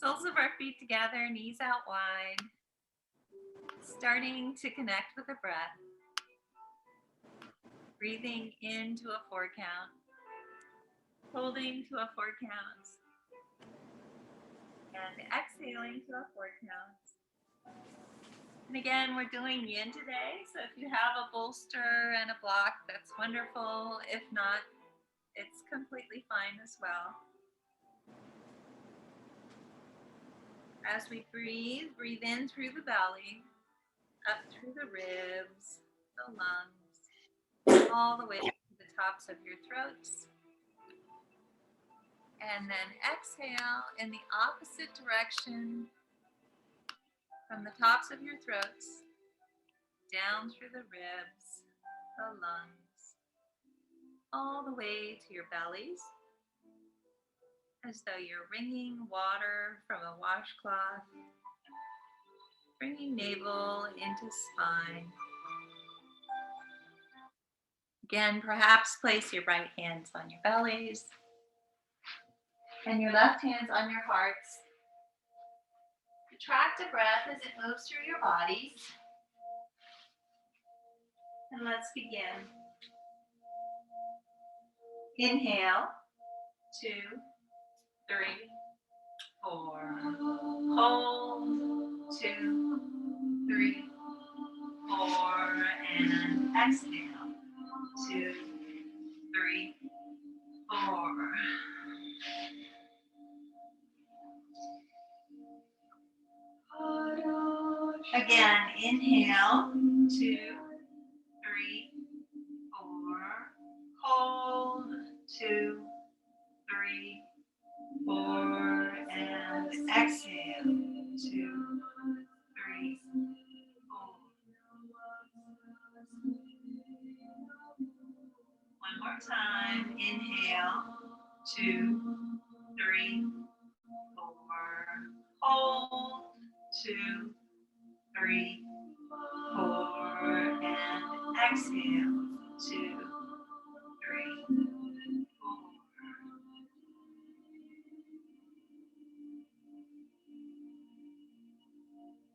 Soles of our feet together, knees out wide. Starting to connect with the breath. Breathing into a 4 count. Holding to a 4 count. And exhaling to a 4 count. And again, we're doing yin today. So if you have a bolster and a block, that's wonderful. If not, it's completely fine as well. As we breathe, breathe in through the belly, up through the ribs, the lungs, all the way to the tops of your throats. And then exhale in the opposite direction from the tops of your throats, down through the ribs, the lungs, all the way to your bellies, as though you're wringing water from a washcloth, bringing navel into spine. Again, perhaps place your right hands on your bellies and your left hands on your hearts. Track the breath as it moves through your bodies. And let's begin. Inhale, 2, 3, 4. Hold, 2, 3, 4. And exhale, 2, 3, 4. Again, inhale, 2, 3, 4. Hold, 2, 3, 4. And exhale, 2, 3, 4. One more time. Inhale, 2, 3, 4. Hold, 2, 3, 4. And exhale, 2, 3, 4.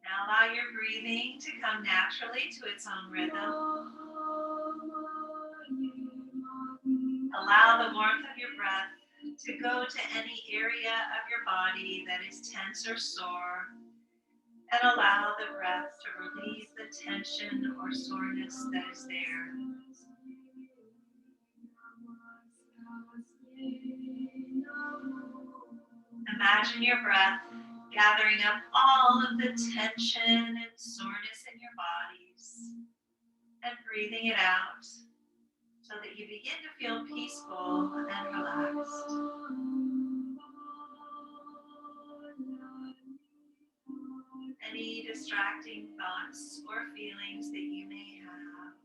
Now allow your breathing to come naturally to its own rhythm. Allow the warmth of your breath to go to any area of your body that is tense or sore, and allow the breath to relieve the tension or soreness that is there. Imagine your breath gathering up all of the tension and soreness in your bodies and breathing it out so that you begin to feel peaceful and relaxed. Any distracting thoughts or feelings that you may have,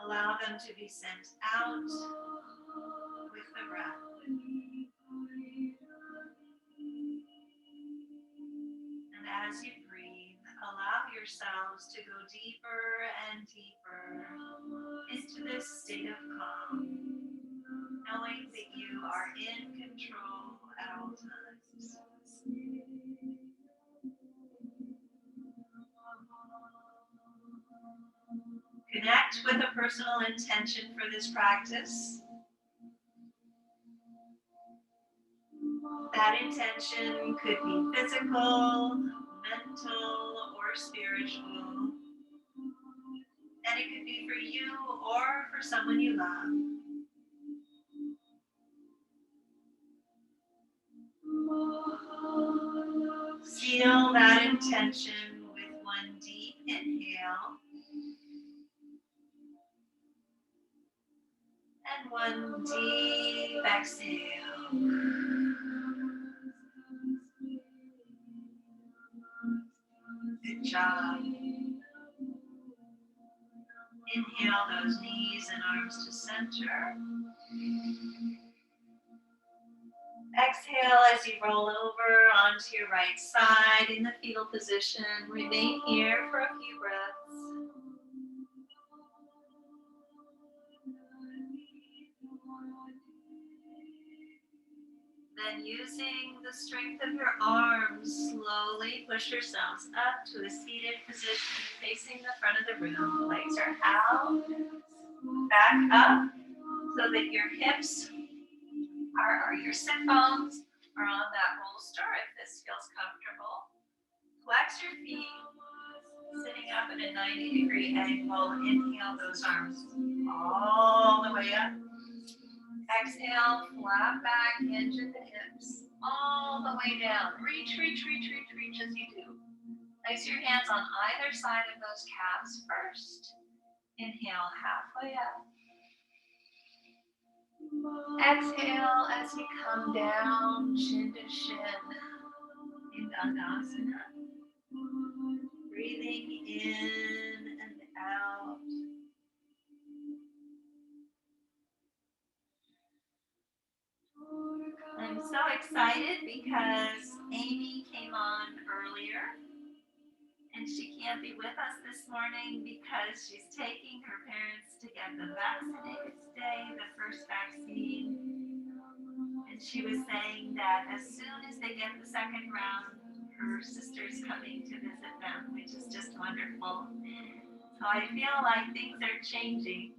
allow them to be sent out with the breath. And as you breathe, allow yourselves to go deeper and deeper into this state of calm, knowing that you are in control at all times. Connect with a personal intention for this practice. That intention could be physical, mental, or spiritual. And it could be for you or for someone you love. Seal that intention with one deep inhale and one deep exhale. Good job. Inhale those knees and arms to center. Exhale as you roll over onto your right side in the fetal position. Remain here for a few breaths. Then using the strength of your arms, slowly push yourselves up to a seated position facing the front of the room. The legs are out, back up so that your hips or your sit bones are on that bolster if this feels comfortable. Flex your feet, sitting up at a 90-degree angle. Inhale those arms all the way up. Exhale, flat back, hinge at the hips, all the way down. Reach, reach, reach, reach, reach as you do. Place your hands on either side of those calves first. Inhale, halfway up. Exhale as you come down, chin to shin, in Dandasana. Breathing in and out. I'm so excited because Amy came on earlier and she can't be with us this morning because she's taking her parents to get them vaccinated today, the first vaccine. And she was saying that as soon as they get the second round, her sister's coming to visit them, which is just wonderful. So I feel like things are changing.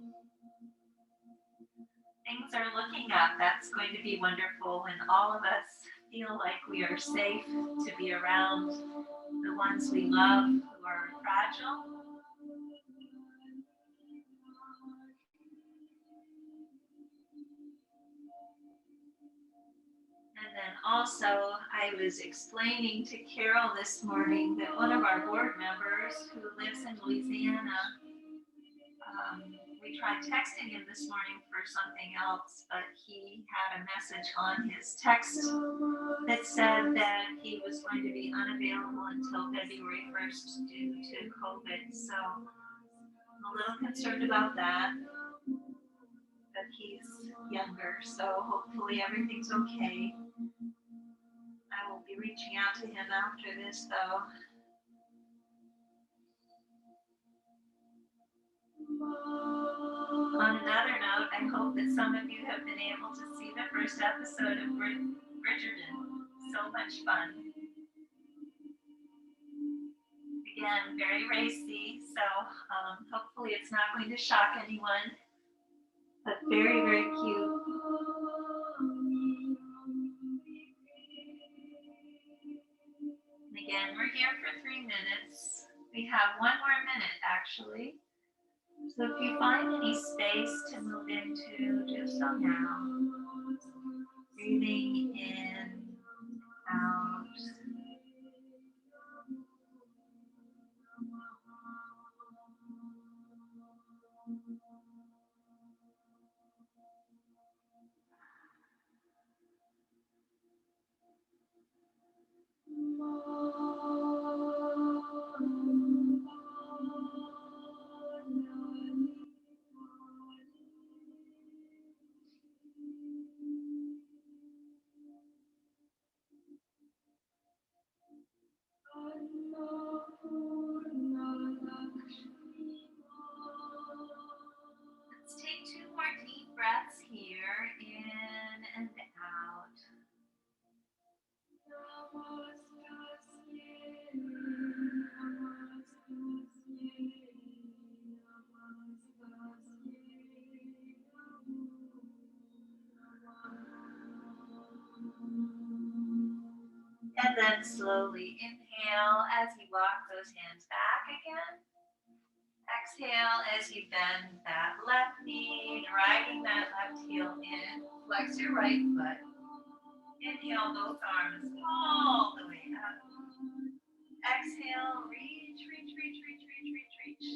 Things are looking up. That's going to be wonderful when all of us feel like we are safe to be around the ones we love who are fragile. And then also, I was explaining to Carol this morning that one of our board members who lives in Louisiana, we tried texting him this morning for something else, but he had a message on his text that said that he was going to be unavailable until February 1st due to COVID. So I'm a little concerned about that, but he's younger, so hopefully everything's okay. I will be reaching out to him after this, though. On another note, I hope that some of you have been able to see the first episode of Bridgerton. So much fun. Again, very racy, so hopefully it's not going to shock anyone, but very, very cute. And again, we're here for 3 minutes. We have 1 more minute, actually. So if you find any space to move into, do so now. Breathing in, out. Let's take 2 more deep breaths here, in and out. And then slowly inhale as you walk those hands back again. Exhale as you bend that left knee, driving that left heel in. Flex your right foot. Inhale both arms all the way up. Exhale, reach, reach, reach, reach, reach, reach, reach.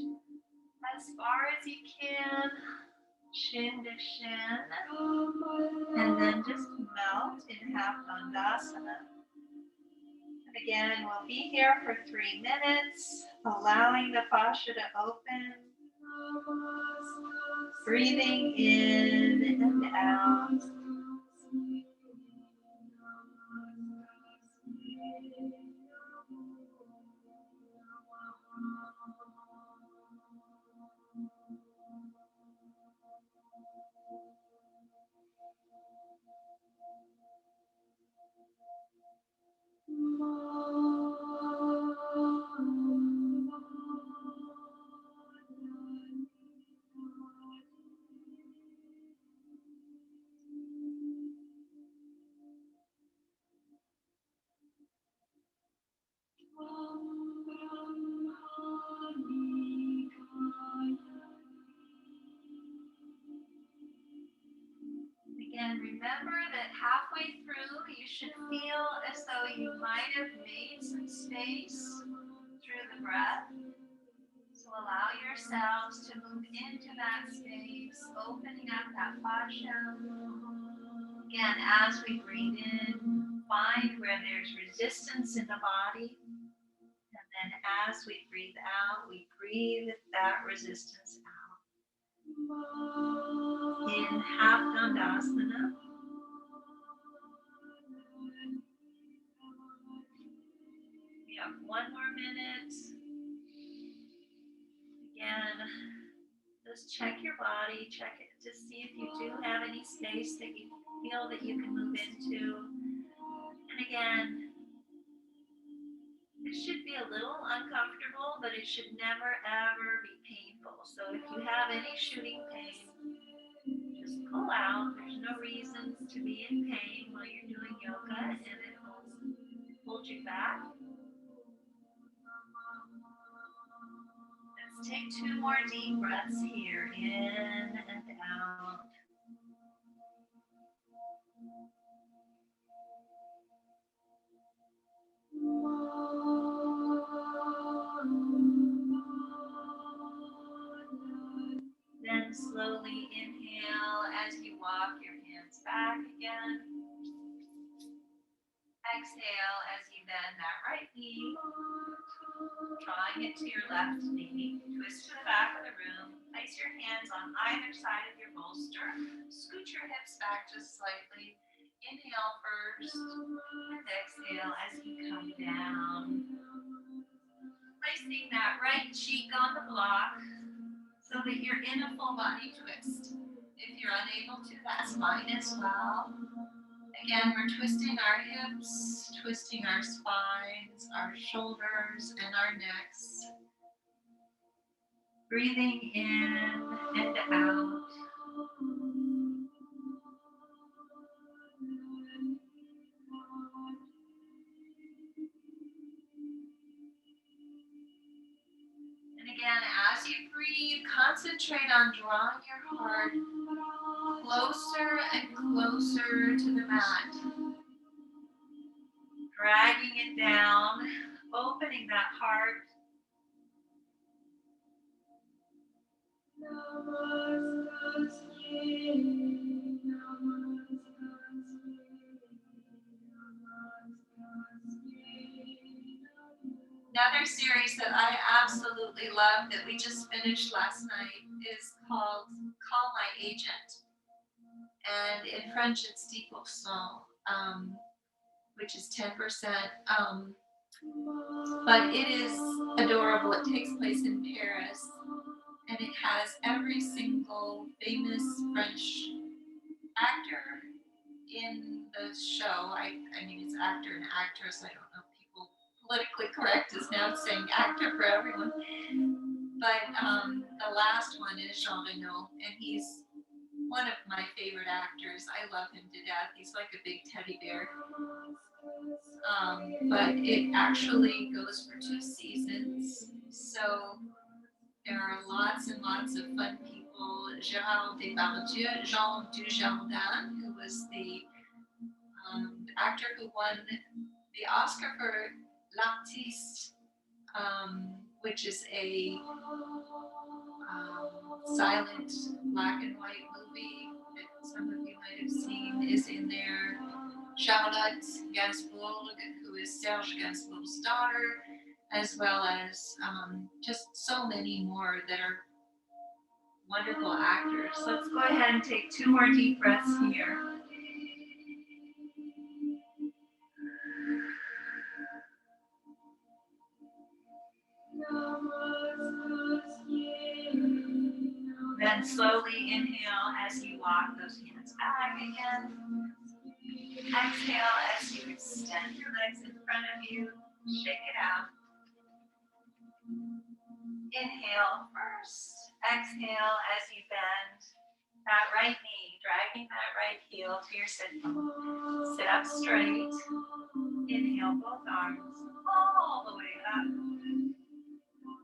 As far as you can, chin to shin. And then just melt in half Dandasana. And again, we'll be here for 3 minutes, allowing the fascia to open. Breathing in and out. Again, remember that halfway through you should feel as though you might have made some space through the breath. So allow yourselves to move into that space, opening up that fascia. Again, as we breathe in, find where there's resistance in the body. And then as we breathe out, we breathe that resistance out. In half Dandasana. We have one more minute. Again, just check your body, check it to see if you do have any space that you feel that you can move into. And again, it should be a little uncomfortable, but it should never ever be painful. So if you have any shooting pain, just pull out. There's no reason to be in pain while you're doing yoga, and it will hold you back. Let's take 2 more deep breaths here, in and out. Then slowly inhale as you walk your hands back again. Exhale as you bend that right knee, drawing it to your left knee. Twist to the back of the room. Place your hands on either side of your bolster. Scoot your hips back just slightly. Inhale first and exhale as you come down. Placing that right cheek on the block so that you're in a full body twist. If you're unable to, that's fine as well. Again, we're twisting our hips, twisting our spines, our shoulders, and our necks. Breathing in and out. And again, as you breathe, concentrate on drawing your heart closer and closer to the mat. Dragging it down, opening that heart. Another series that I absolutely love that we just finished last night is called Call My Agent. And in French it's Boisson, which is 10%. But it is adorable. It takes place in Paris. And it has every single famous French actor in the show. I mean, it's actor and actress. I don't know if people politically correct is now saying actor for everyone. But the last one is Jean Reno, and he's one of my favorite actors. I love him to death. He's like a big teddy bear. But it actually goes for 2 seasons. So there are lots and lots of fun people. Gérard Depardieu, Jean Dujardin, who was the actor who won the Oscar for L'Artiste, which is a silent black and white movie that some of you might have seen, is in there. Charlotte Gainsbourg, who is Serge Gainsbourg's daughter, as well as just so many more that are wonderful actors. Let's go ahead and take 2 more deep breaths here. Then slowly inhale as you walk those hands back again. Exhale as you extend your legs in front of you. Shake it out. Inhale first. Exhale as you bend that right knee, dragging that right heel to your sit bone. Sit up straight. Inhale both arms all the way up.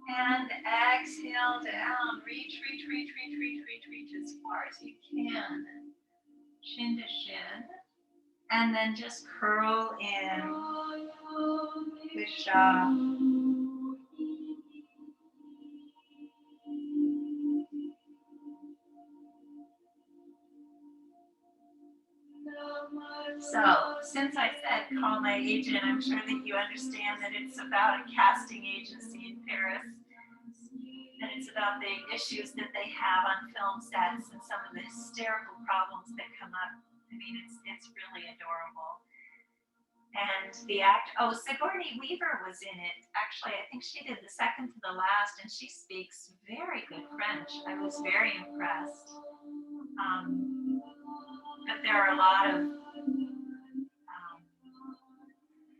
And exhale down. Reach, reach, reach, reach, reach, reach, reach as far as you can. Shin to shin. And then just curl in. Good job. So, since I said call my agent, I'm sure that you understand that it's about a casting agency in Paris. And it's about the issues that they have on film sets and some of the hysterical problems that come up. I mean, it's really adorable. And the Sigourney Weaver was in it. Actually, I think she did the second to the last, and she speaks very good French. I was very impressed. But there are a lot of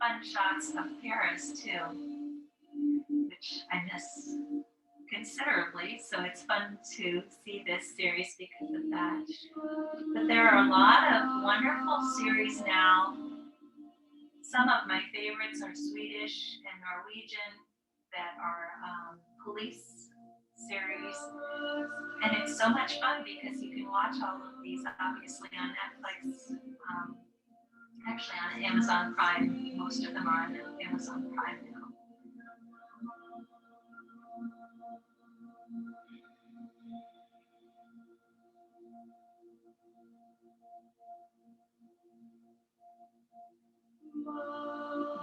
fun shots of Paris too, which I miss considerably. So it's fun to see this series because of that. But there are a lot of wonderful series now. Some of my favorites are Swedish and Norwegian that are police series. And it's so much fun because you can watch all of these obviously on Netflix, actually on Amazon Prime. Most of them are on Amazon Prime now.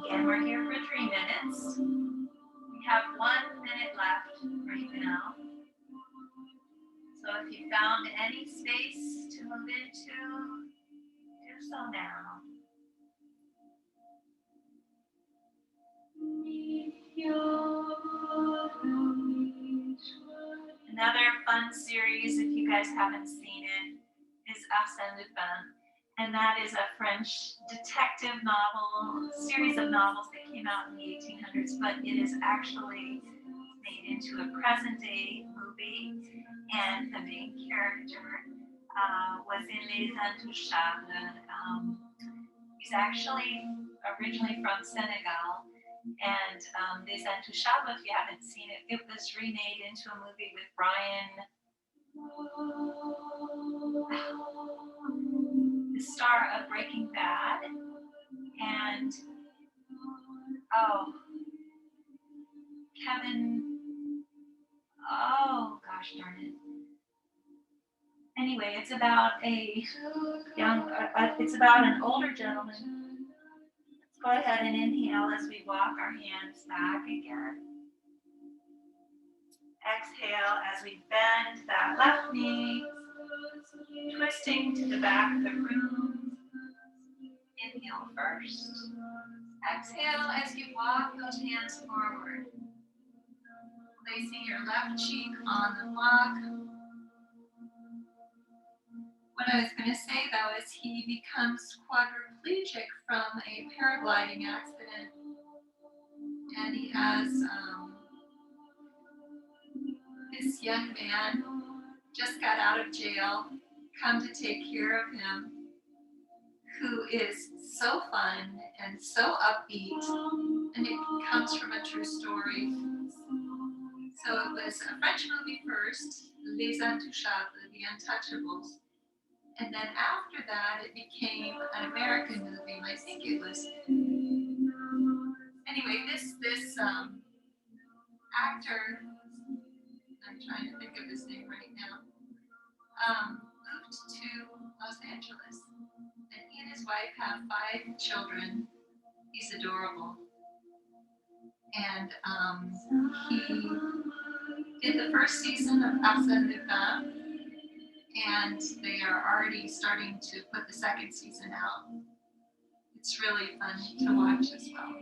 Again, we're here for 3 minutes. We have 1 minute left right now. So if you found any space to move into, do so now. Another fun series, if you guys haven't seen it, is Arsène Lupin. And that is a French detective novel, series of novels that came out in the 1800s, but it is actually made into a present-day movie. And the main character was in Les Intouchables. He's actually originally from Senegal. And Les Intouchables, if you haven't seen it, it was remade into a movie with the star of Breaking Bad, and Kevin, gosh darn it. Anyway, it's about it's about an older gentleman. Let's go ahead and inhale as we walk our hands back again. Exhale as we bend that left knee, twisting to the back of the room. Inhale first. Exhale as you walk those hands forward. Placing your left cheek on the block. What I was going to say though is he becomes quadriplegic from a paragliding accident. And he has this young man just got out of jail, come to take care of him, who is so fun and so upbeat, and it comes from a true story. So it was a French movie first, Les Intouchables, The Untouchables, and then after that it became an American movie. I think it was, anyway, this actor, I'm trying to think of his name right now, moved to Los Angeles, and he and his wife have 5 children. He's adorable. And he did the first season of Arsène Lupin, and they are already starting to put the second season out. It's really fun to watch as well.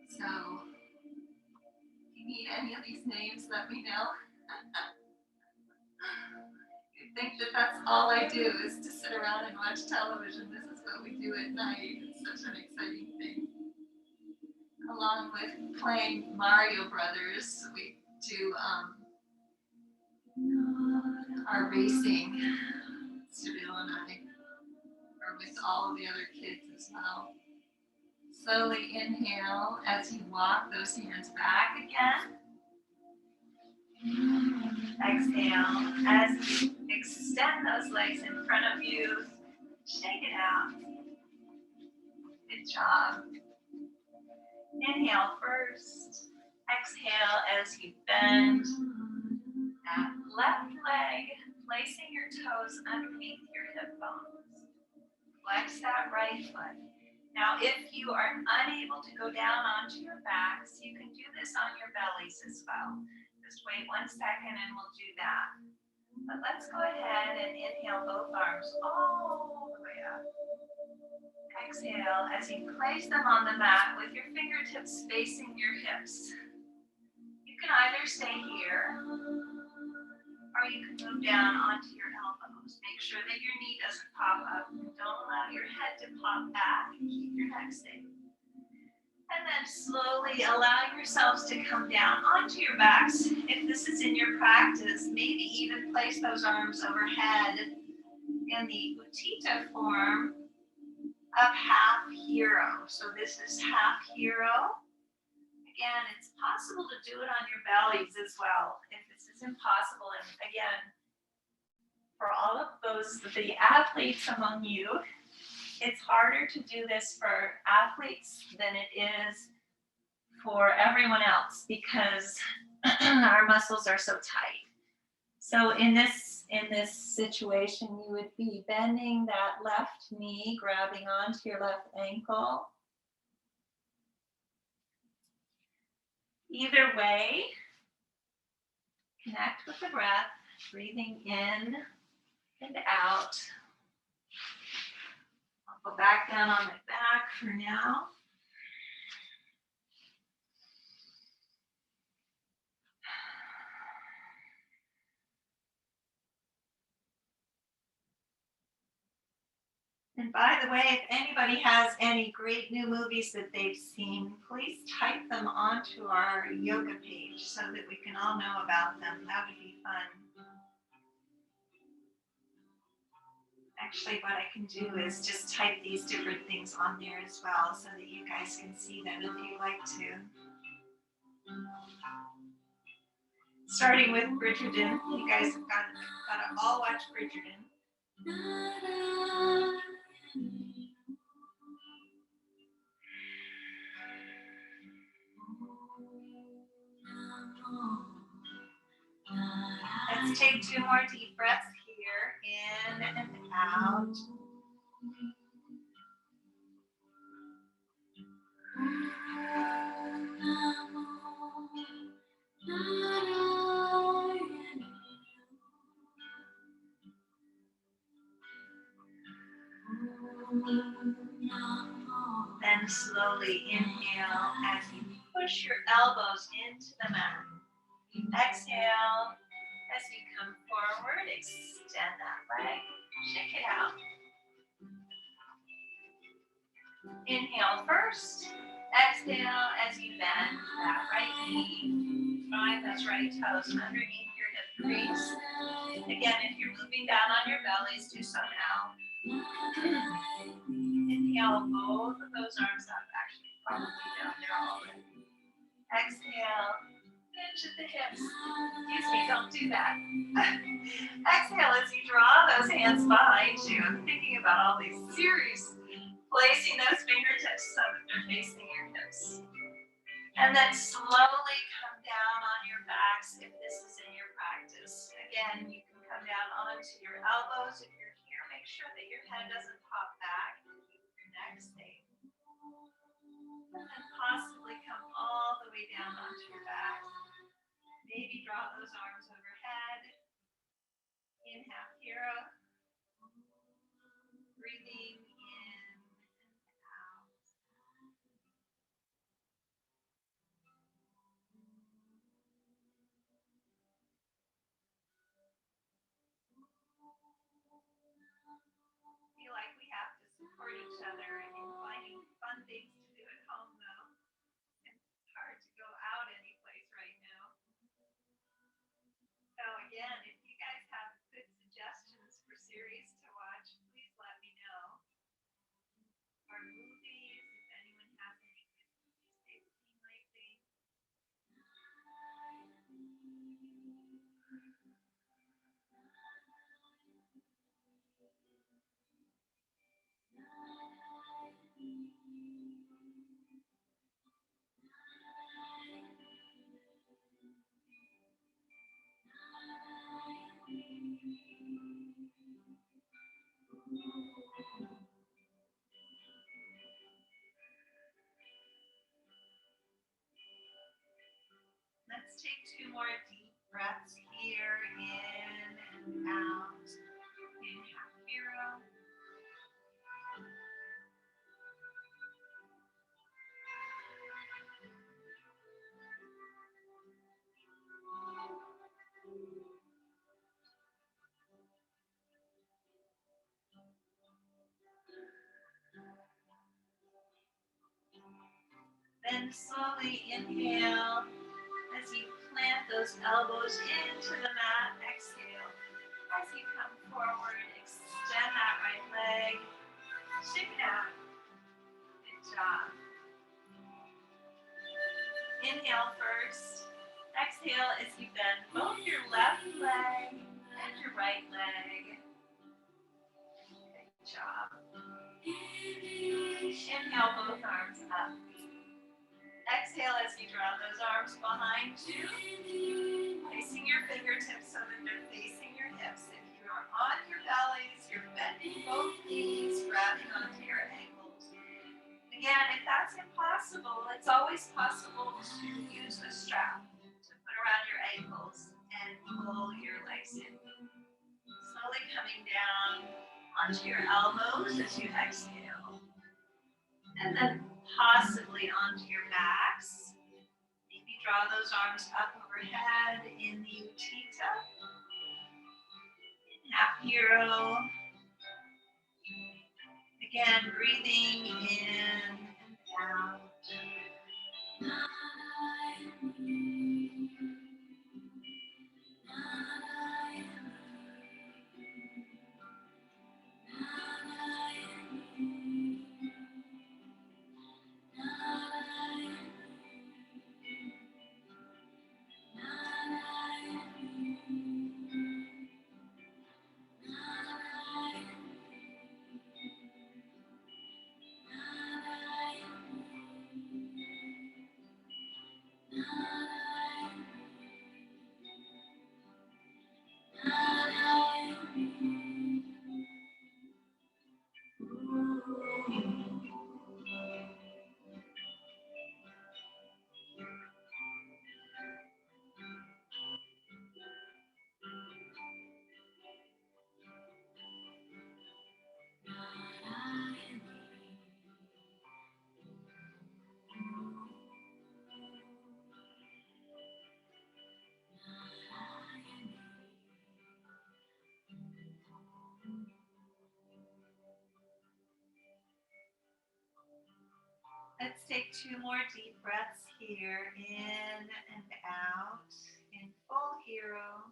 So, if you need any of these names, let me know. think that that's all I do is to sit around and watch television. This is what we do at night. It's such an exciting thing. Along with playing Mario Brothers, we do our racing, Seville and I, or with all of the other kids as well. Slowly inhale as you walk those hands back again. Exhale as you extend those legs in front of you. Shake it out. Good job. Inhale first. Exhale as you bend that left leg, placing your toes underneath your hip bones. Flex that right foot. Now, if you are unable to go down onto your backs, you can do this on your bellies as well. Just wait 1 second and we'll do that. But let's go ahead and inhale both arms all the way up. Exhale as you place them on the mat with your fingertips facing your hips. You can either stay here or you can move down onto your elbows. Make sure that your knee doesn't pop up. Don't allow your head to pop back. Keep your neck stable. And then slowly allow yourselves to come down onto your backs. If this is in your practice, maybe even place those arms overhead in the Uttita form of half hero. So this is half hero. Again, it's possible to do it on your bellies as well. If this is impossible, and again, for all of the athletes among you, it's harder to do this for athletes than it is for everyone else because our muscles are so tight. So in this situation, you would be bending that left knee, grabbing onto your left ankle. Either way, connect with the breath, breathing in and out. I'll go back down on my back for now. And by the way, if anybody has any great new movies that they've seen, please type them onto our yoga page so that we can all know about them. That would be fun. Actually, what I can do is just type these different things on there as well so that you guys can see them if you'd like to. Starting with Bridgerton. You guys have got to all watch Bridgerton. Let's take 2 more deep breaths here, in and out. Then slowly inhale as you push your elbows into the mat. Exhale as you come forward, extend that leg, shake it out. Inhale first, exhale as you bend that right knee, drive those right toes underneath your hip crease. Again, if you're moving down on your bellies, do so now. Inhale both of those arms up, actually probably down there already. Exhale, hinge at the hips. Excuse me, don't do that. Exhale as you draw those hands behind you. I'm thinking about all these series. Placing those fingertips so that they're facing your hips. And then slowly come down on your backs if this is in your practice. Again, you can come down onto your elbows. If you're here, make sure that your head doesn't pop back. Keep your neck stable. And then possibly come all the way down onto your back. Maybe draw those arms overhead. In half hero. Breathing in and out. Let's take 2 more deep breaths here, in and out. Inhale, hero. Then slowly inhale as you plant those elbows into the mat. Exhale as you come forward. Extend that right leg. Shake it out. Good job. Inhale first. Exhale as you bend both your left leg and your right leg. Good job. Inhale both arms up. Exhale as you draw those arms behind you. Placing your fingertips so that they're facing your hips. If you are on your bellies, you're bending both knees, grabbing onto your ankles. Again, if that's impossible, it's always possible to use a strap to put around your ankles and pull your legs in. Slowly coming down onto your elbows as you exhale. And then possibly onto your backs. Maybe draw those arms up overhead in the Utthita. Inhale, hero. Again, breathing in and out. Let's take 2 more deep breaths here, in and out, in full hero.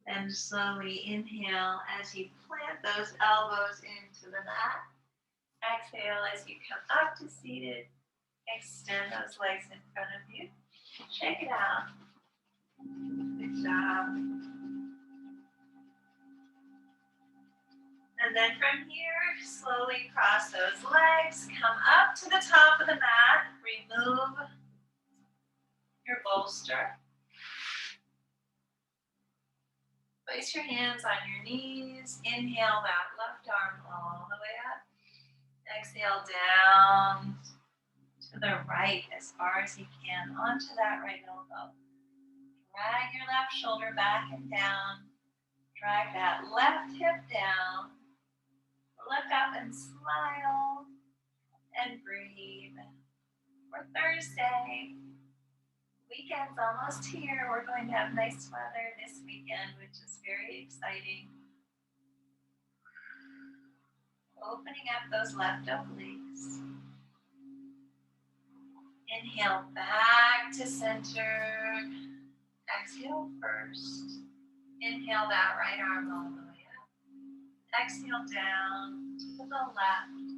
And slowly inhale as you plant those elbows into the mat. Exhale as you come up to seated. Extend those legs in front of you. Shake it out. Good job. And then from here, slowly cross those legs. Come up to the top of the mat. Remove your bolster. Place your hands on your knees. Inhale that left arm all the way up. Exhale down to the right as far as you can, onto that right elbow. Drag your left shoulder back and down. Drag that left hip down. Look up and smile and breathe. For Thursday, weekend's almost here. We're going to have nice weather this weekend, which is very exciting. Opening up those left obliques. Inhale back to center. Exhale first. Inhale that right arm all the way up. Exhale down to the left.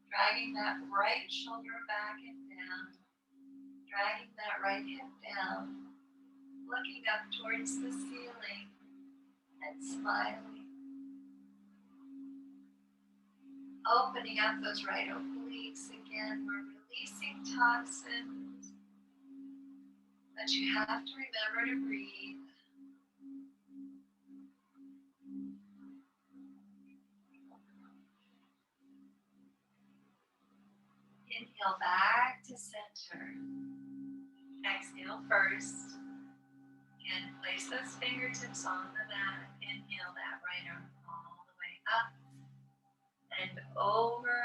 Dragging that right shoulder back and down. Dragging that right hip down. looking up towards the ceiling and smiling. Opening up those right obliques again. We're releasing toxins, but you have to remember to breathe. Inhale back to center. Exhale first. Again, place those fingertips on the mat. Inhale that right arm all the way up and over.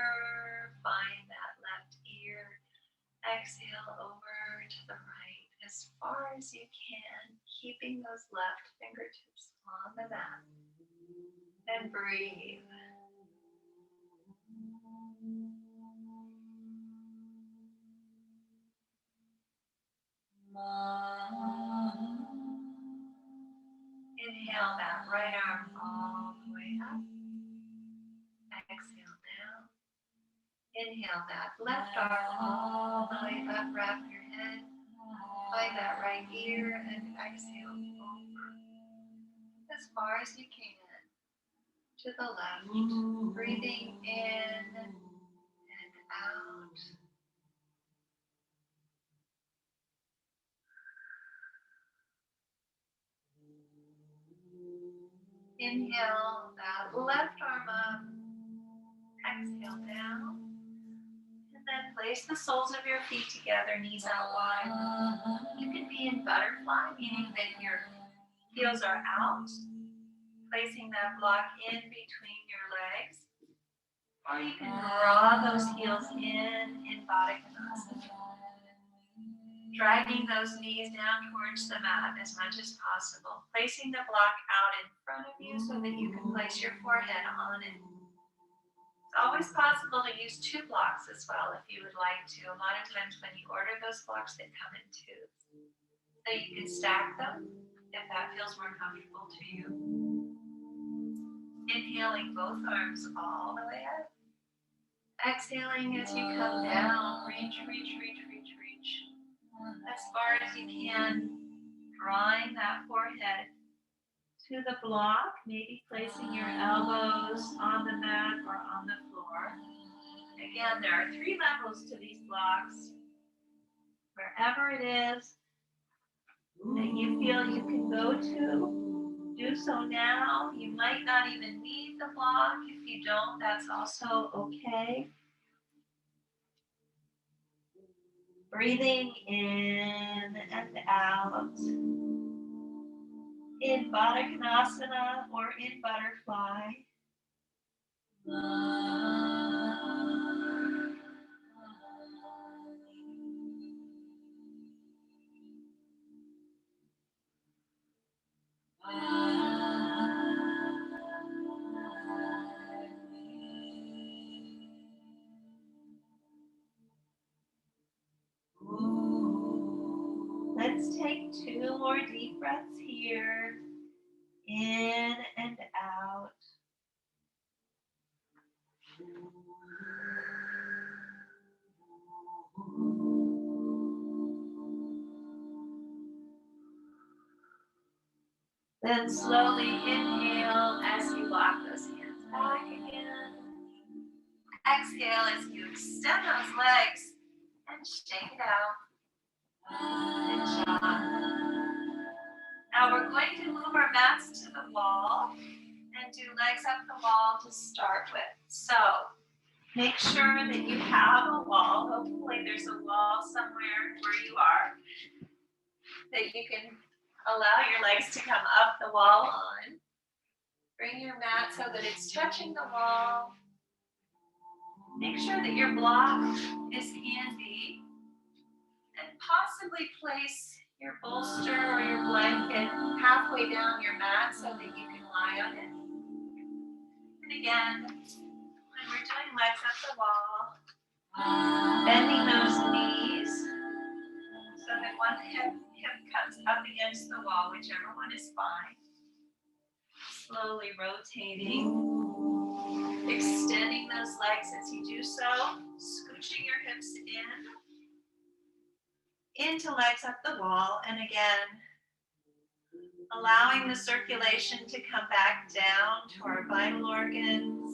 Find that left ear. Exhale over to the right as far as you can, keeping those left fingertips on the mat. And breathe. Inhale that right arm all the way up. Exhale down. Inhale that left arm all the way up. Wrap your head. Find that right ear and exhale over as far as you can to the left. Breathing in and out. Inhale that left arm up. Exhale down. And then place the soles of your feet together, knees out wide. You can be in butterfly, meaning that your heels are out. Placing that block in between your legs. Or you can draw those heels in Boisson. Dragging those knees down towards the mat as much as possible. Placing the block out in front of you so that you can place your forehead on it. It's always possible to use two blocks as well if you would like to. A lot of times when you order those blocks, they come in twos. So you can stack them if that feels more comfortable to you. Inhaling both arms all the way up. Exhaling as you come down. Reach, reach, reach, reach, reach. As far as you can, drawing that forehead to the block, maybe placing your elbows on the mat or on the floor. Again, there are 3 levels to these blocks. Wherever it is that you feel you can go to, do so now. You might not even need the block. If you don't, that's also okay. Breathing in and out. In Baddha or in butterfly. Let's take 2 more deep breaths here. In and out. Then slowly inhale as you walk those hands back again. Exhale as you extend those legs and shake it out. Good job. Now we're going to move our mats to the wall and do legs up the wall to start with. So make sure that you have a wall. Hopefully there's a wall somewhere where you are that you can allow your legs to come up the wall on. Bring your mat so that it's touching the wall. Make sure that your block is handy. And possibly place your bolster or your blanket halfway down your mat so that you can lie on it. And again, when we're doing legs up the wall, bending those knees so that one hip comes up against the wall, whichever one is fine. Slowly rotating, extending those legs as you do so, scooching your hips into legs up the wall, and again, Allowing the circulation to come back down to our vital organs,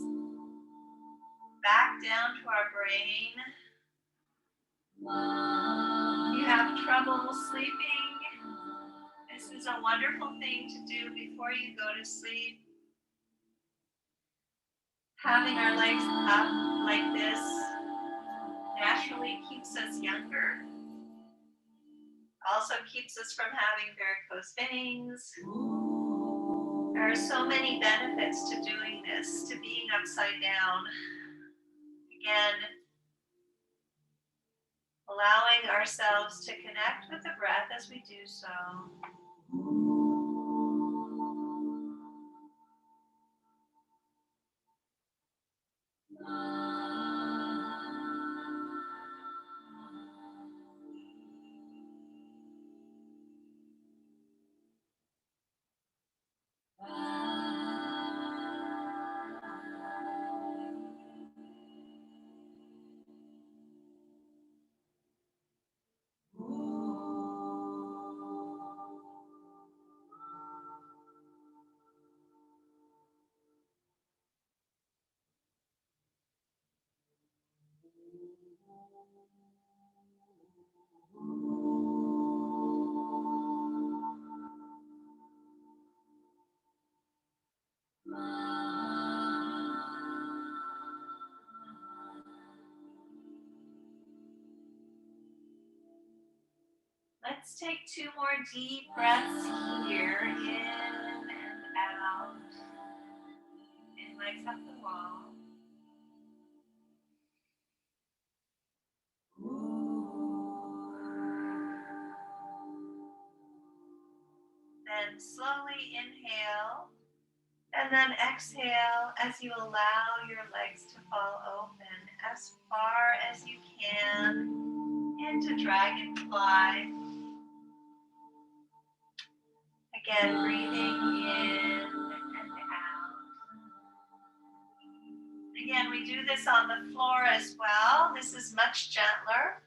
back down to our brain. If you have trouble sleeping, this is a wonderful thing to do before you go to sleep. Having our legs up like this naturally keeps us younger. Also keeps us from having varicose veins. There are so many benefits to doing this, to being upside down. Again, allowing ourselves to connect with the breath as we do so. Let's take 2 more deep breaths here, in and out. And legs up the wall. Then slowly inhale, and then exhale as you allow your legs to fall open as far as you can into dragonfly. Again, breathing in and out. Again, we do this on the floor as well. This is much gentler.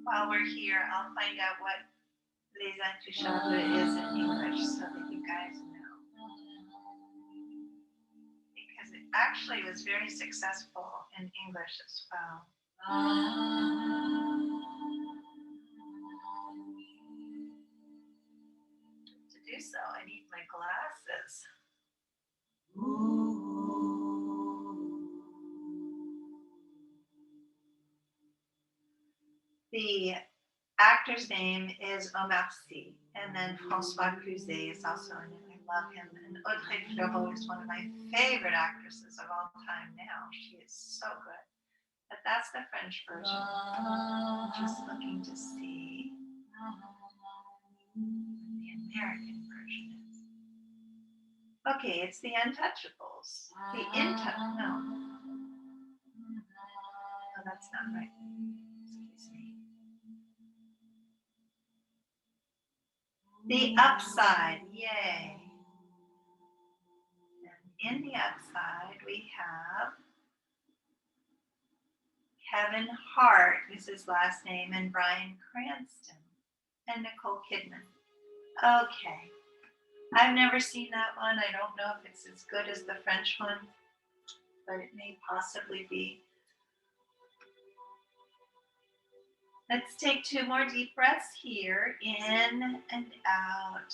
While we're here, I'll find out what Les Intouchables is in English so that you guys know. Because it actually was very successful in English as well. To do so, I need my glasses. The actor's name is Omar Sy, and then François Cluzet is also in it. I love him. And Audrey Fleurot is one of my favorite actresses of all time now. She is so good. But that's the French version. I'm just looking to see what the American version is. Okay, it's The Untouchables. No, that's not right. Excuse me. The Upside, yay. And in The Upside, we have Kevin Hart is his last name, and Bryan Cranston, and Nicole Kidman. Okay. I've never seen that one. I don't know if it's as good as the French one, but it may possibly be. Let's take 2 more deep breaths here, in and out.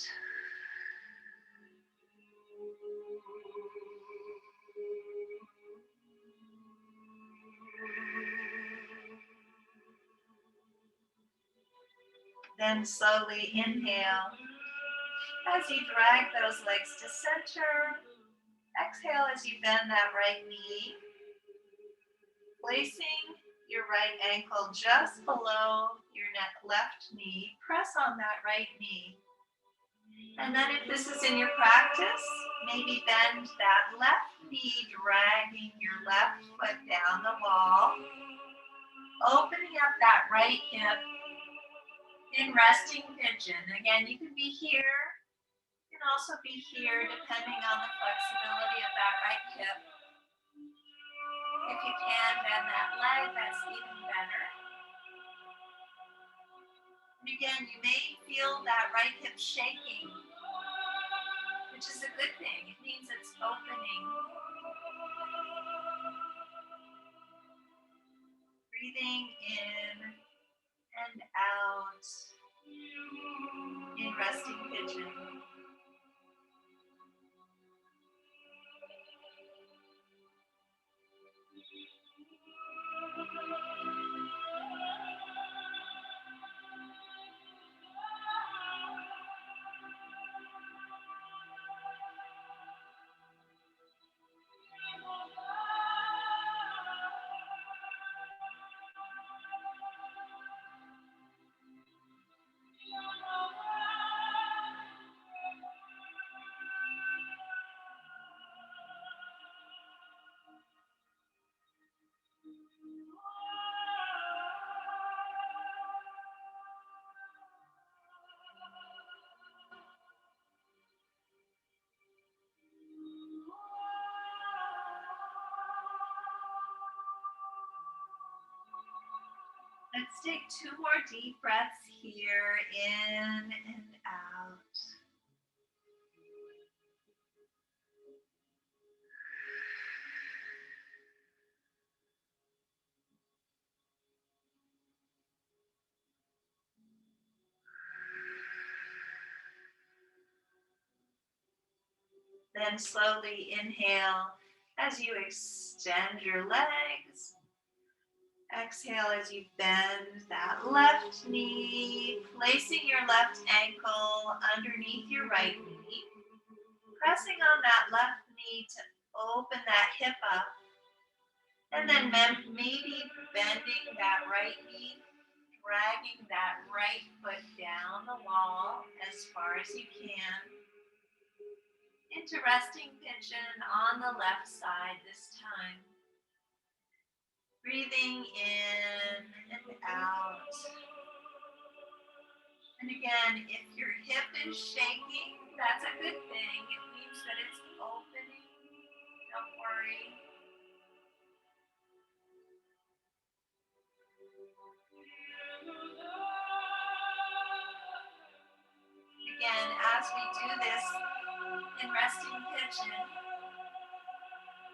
Then slowly inhale as you drag those legs to center. Exhale as you bend that right knee, placing your right ankle just below your left knee. Press on that right knee. And then if this is in your practice, maybe bend that left knee, dragging your left foot down the wall, opening up that right hip in resting pigeon. Again, you can be here, you can also be here depending on the flexibility of that right hip. If you can bend that leg, that's even better. And again, you may feel that right hip shaking, which is a good thing. It means it's opening. Breathing in and out in resting pigeon. Let's take 2 more deep breaths here, in and out. Then slowly inhale as you extend your legs. Exhale as you bend that left knee, placing your left ankle underneath your right knee, pressing on that left knee to open that hip up, and then maybe bending that right knee, dragging that right foot down the wall as far as you can, into resting pigeon on the left side this time. Breathing in and out. And again, if your hip is shaking, that's a good thing. It means that it's opening. Don't worry. Again, as we do this in resting pigeon,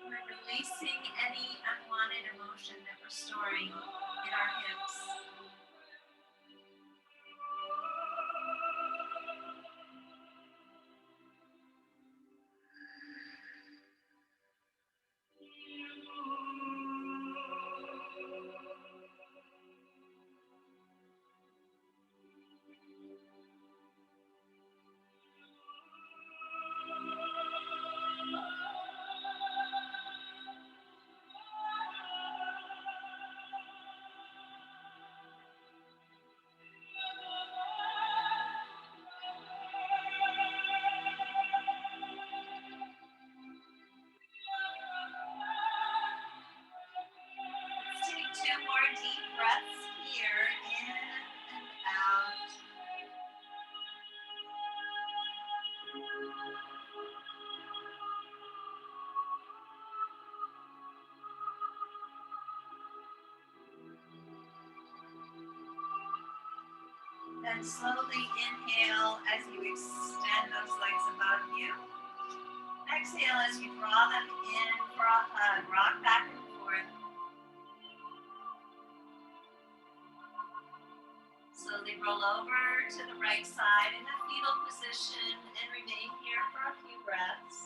we're releasing any unwanted emotion that we're storing in our hips. Let's take 2 more deep breaths here, in and out. Then slowly inhale as you extend those legs above you. Exhale as you draw them in for a hug. Rock back and forth. Slowly roll over to the right side in a fetal position and remain here for a few breaths.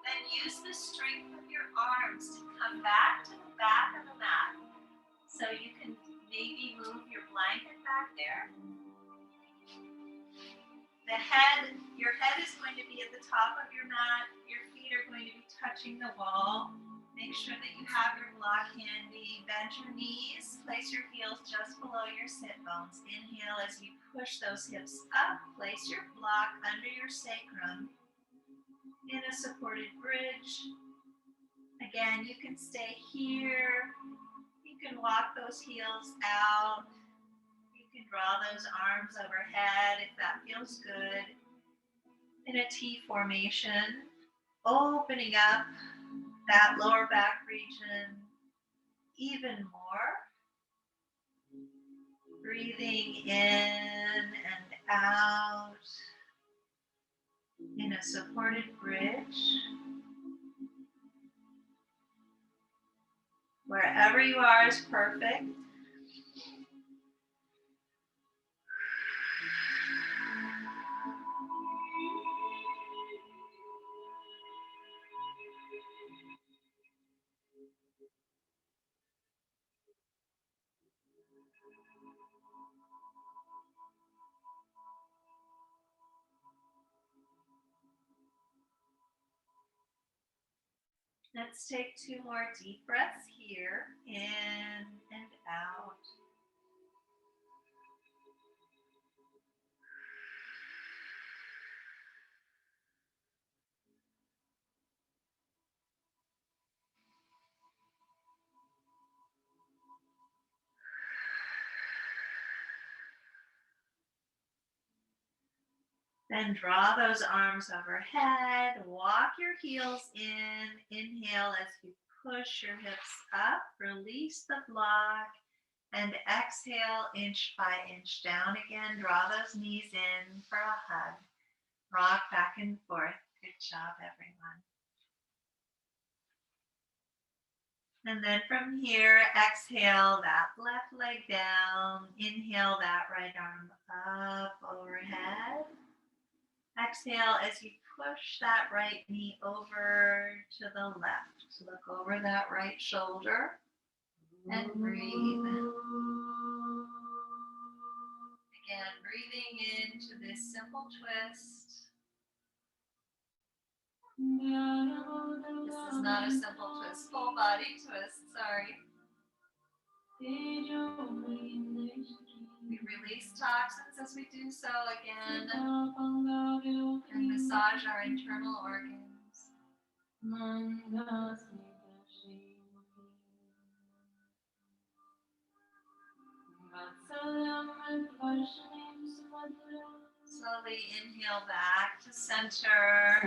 Then use the strength of your arms to come back to the back of the mat. So you can maybe move your blanket back there. Your head is going to be at the top of your mat. Your feet are going to be touching the wall. Make sure that you have your block handy. Bend your knees. Place your heels just below your sit bones. Inhale as you push those hips up. Place your block under your sacrum in a supported bridge. Again, you can stay here. You can walk those heels out. You can draw those arms overhead if that feels good. In a T formation, opening up that lower back region even more. Breathing in and out in a supported bridge. Wherever you are is perfect. Let's take 2 more deep breaths here, in and out. Then draw those arms overhead, walk your heels in, inhale as you push your hips up, release the block, and exhale inch by inch down again. Draw those knees in for a hug. Rock back and forth. Good job, everyone. And then from here, exhale that left leg down. Inhale that right arm up overhead. Exhale as you push that right knee over to the left. Look over that right shoulder and breathe. Again, breathing into this simple twist. This is not a simple twist, full body twist, sorry. We release toxins as we do so again and massage our internal organs. Slowly inhale back to center.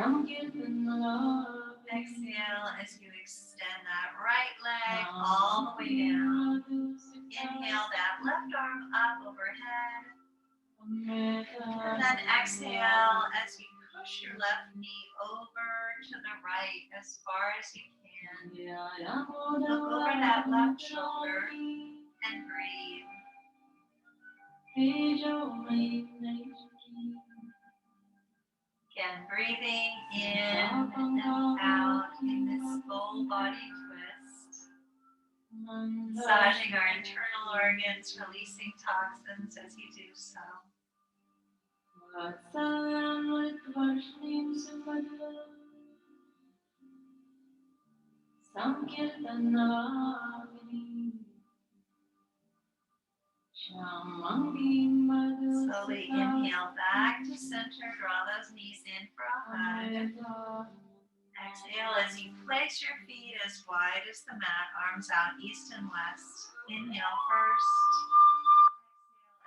Exhale as you extend that right leg all the way down. Inhale that left arm up overhead. And then exhale as you push your left knee over to the right as far as you can. Look over that left shoulder and breathe. Again, breathing in and out in this full body twist. Massaging our internal organs, releasing toxins as you do so. Slowly inhale back to center, draw those knees in for a hug. Exhale as you place your feet as wide as the mat, arms out east and west. Inhale first.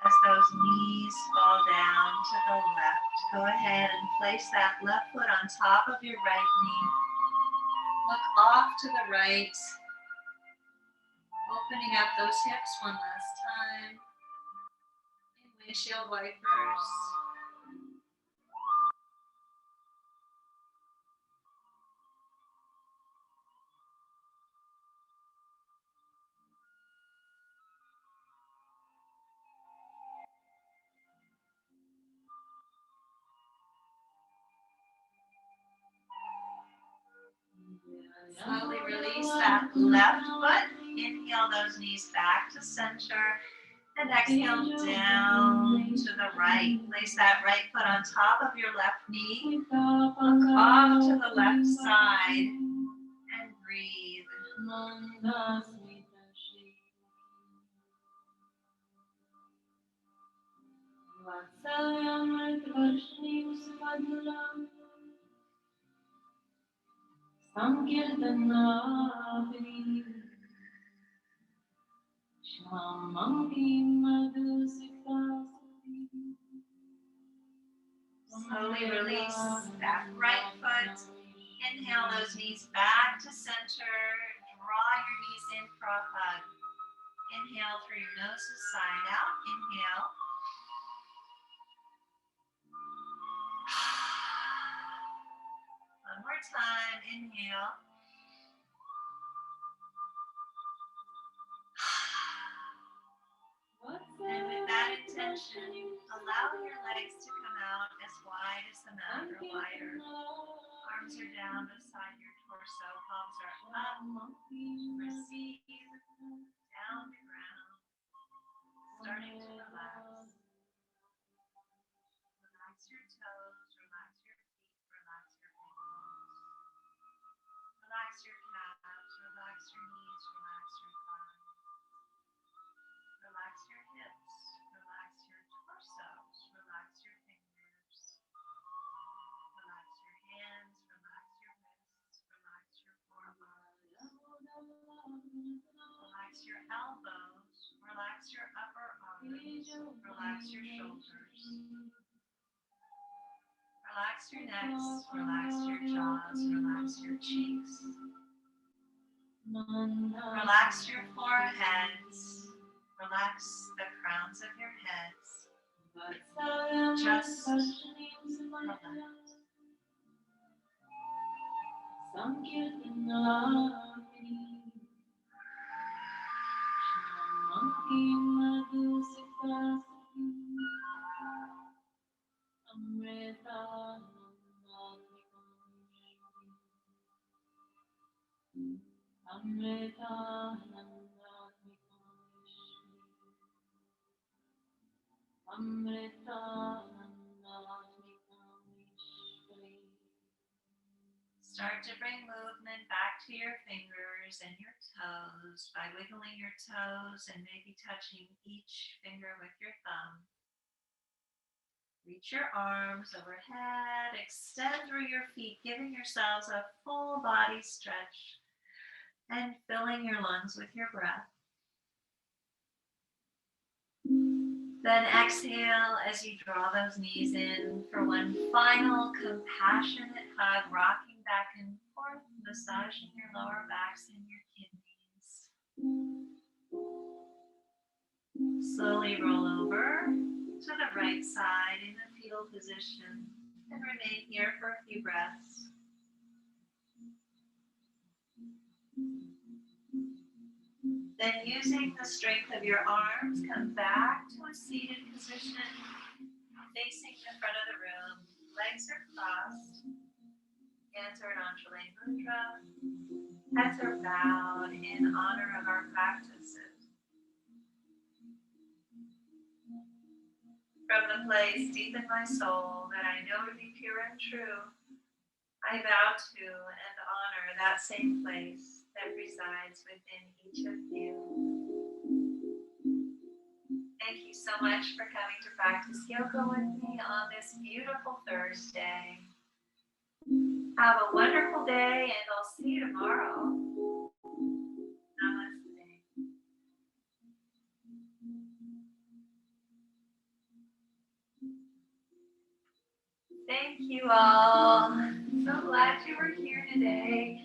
As those knees fall down to the left, go ahead and place that left foot on top of your right knee. Look off to the right, opening up those hips one last time. Windshield wipers. Slowly release that left foot. Inhale those knees back to center. And exhale down to the right. Place that right foot on top of your left knee. Look off to the left side and breathe. Slowly release that right foot. Inhale those knees back to center. Draw your knees in for a hug. Inhale through your nose to side out. Inhale. One more time. Inhale. And with that intention, allow your legs to come out as wide as the mat or wider. Arms are down beside your torso. Palms are up. Receive. Down to ground. Starting to relax. Relax your toes. Relax your feet. Relax your ankles. Relax your calves. Relax your knees. Relax your thighs. Relax your hips, relax your torsos, relax your fingers, relax your hands, relax your wrists, relax your forearms, relax your elbows, relax your upper arms, relax your shoulders, relax your necks, relax your jaws, relax your cheeks, relax your foreheads. Relax the crowns of your heads. Just relax. Start to bring movement back to your fingers and your toes by wiggling your toes and maybe touching each finger with your thumb. Reach your arms overhead, extend through your feet, giving yourselves a full body stretch and filling your lungs with your breath. Then exhale as you draw those knees in for one final compassionate hug, rocking back and forth, massaging your lower backs and your kidneys. Slowly roll over to the right side in the fetal position and remain here for a few breaths. Then using the strength of your arms, come back to a seated position, facing the front of the room. Legs are crossed, hands are in Anjali Mudra, heads are bowed in honor of our practices. From the place deep in my soul that I know to be pure and true, I vow to and honor that same place that resides within each of you. Thank you so much for coming to practice yoga with me on this beautiful Thursday. Have a wonderful day, and I'll see you tomorrow. Namaste. Thank you all. So glad you were here today.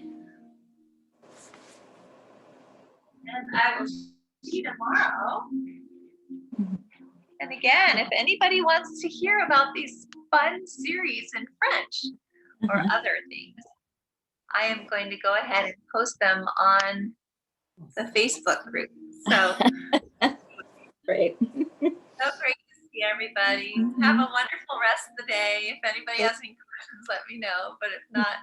And I will see you tomorrow. And again, if anybody wants to hear about these fun series in French or other things, I am going to go ahead and post them on the Facebook group. So Great. So great to see everybody. Have a wonderful rest of the day. If anybody has any questions, let me know. But if not,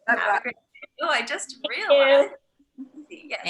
have a great day. Oh, I just realized. Yes.